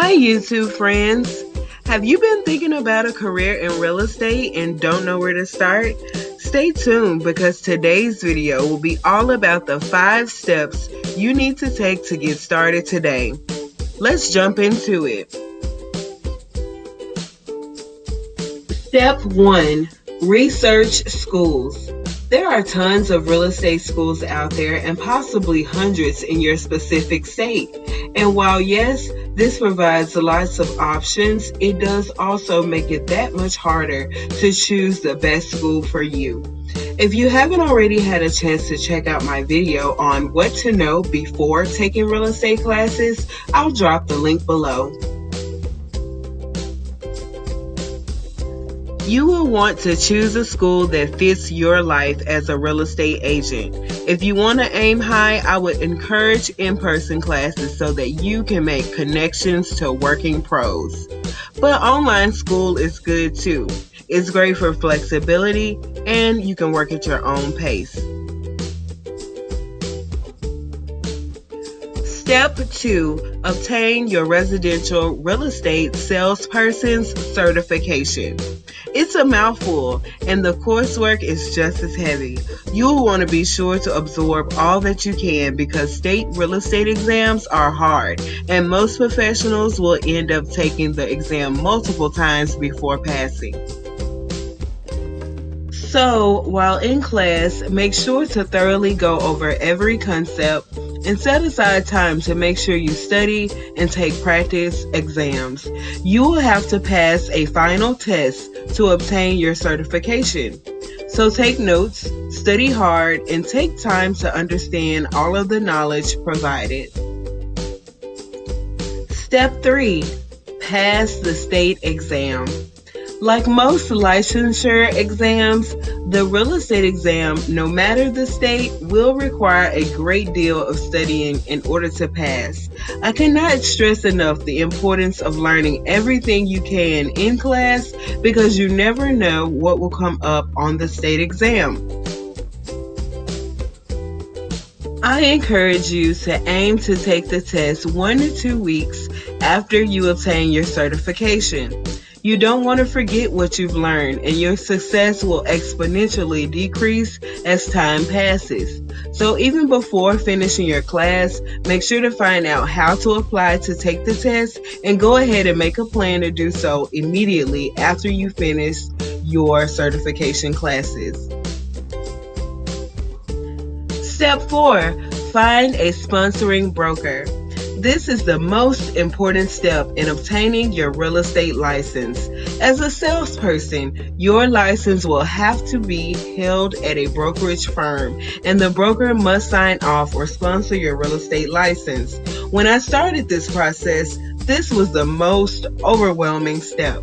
Hi, YouTube friends. Have you been thinking about a career in real estate and don't know where to start? Stay tuned because today's video will be all about the 5 steps you need to take to get started today. Let's jump into it. Step 1. Research schools. There are tons of real estate schools out there and possibly hundreds in your specific state. And while yes, this provides lots of options, it does also make it that much harder to choose the best school for you. If you haven't already had a chance to check out my video on what to know before taking real estate classes, I'll drop the link below. You will want to choose a school that fits your life as a real estate agent. If you want to aim high, I would encourage in-person classes so that you can make connections to working pros. But online school is good too. It's great for flexibility and you can work at your own pace. Step 2. Obtain your residential real estate salesperson's certification. It's a mouthful, and the coursework is just as heavy. You'll want to be sure to absorb all that you can because state real estate exams are hard, and most professionals will end up taking the exam multiple times before passing. So, while in class, make sure to thoroughly go over every concept and set aside time to make sure you study and take practice exams. You will have to pass a final test to obtain your certification. So take notes, study hard, and take time to understand all of the knowledge provided. Step 3. Pass the state exam. Like most licensure exams, the real estate exam, no matter the state, will require a great deal of studying in order to pass. I cannot stress enough the importance of learning everything you can in class because you never know what will come up on the state exam. I encourage you to aim to take the test 1 to 2 weeks after you obtain your certification. You don't want to forget what you've learned, and your success will exponentially decrease as time passes. So even before finishing your class, make sure to find out how to apply to take the test and go ahead and make a plan to do so immediately after you finish your certification classes. Step 4. Find a sponsoring broker. This is the most important step in obtaining your real estate license. As a salesperson, your license will have to be held at a brokerage firm, and the broker must sign off or sponsor your real estate license. When I started this process, this was the most overwhelming step.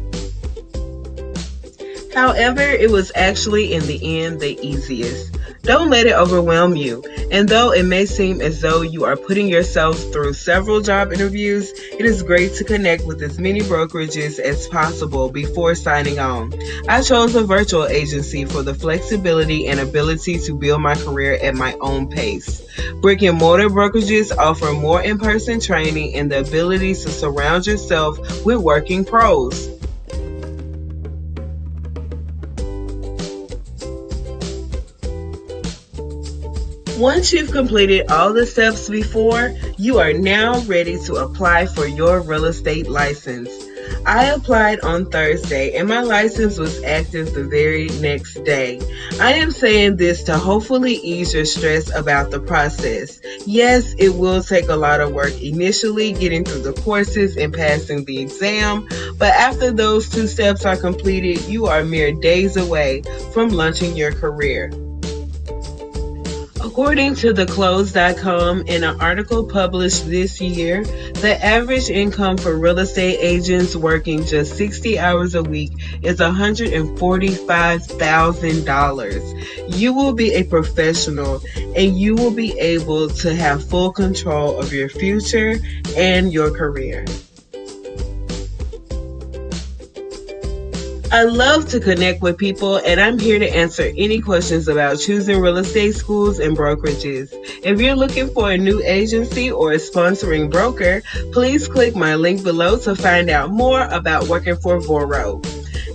However, it was actually in the end the easiest. Don't let it overwhelm you. And though it may seem as though you are putting yourself through several job interviews, it is great to connect with as many brokerages as possible before signing on. I chose a virtual agency for the flexibility and ability to build my career at my own pace. Brick and mortar brokerages offer more in-person training and the ability to surround yourself with working pros. Once you've completed all the steps before, you are now ready to apply for your real estate license. I applied on Thursday and my license was active the very next day. I am saying this to hopefully ease your stress about the process. Yes, it will take a lot of work initially getting through the courses and passing the exam, but after those 2 steps are completed, you are mere days away from launching your career. According to theclose.com, in an article published this year, the average income for real estate agents working just 60 hours a week is $145,000. You will be a professional and you will be able to have full control of your future and your career. I love to connect with people, and I'm here to answer any questions about choosing real estate schools and brokerages. If you're looking for a new agency or a sponsoring broker, please click my link below to find out more about working for Voro.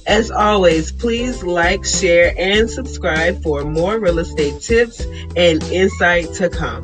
As always, please like, share, and subscribe for more real estate tips and insight to come.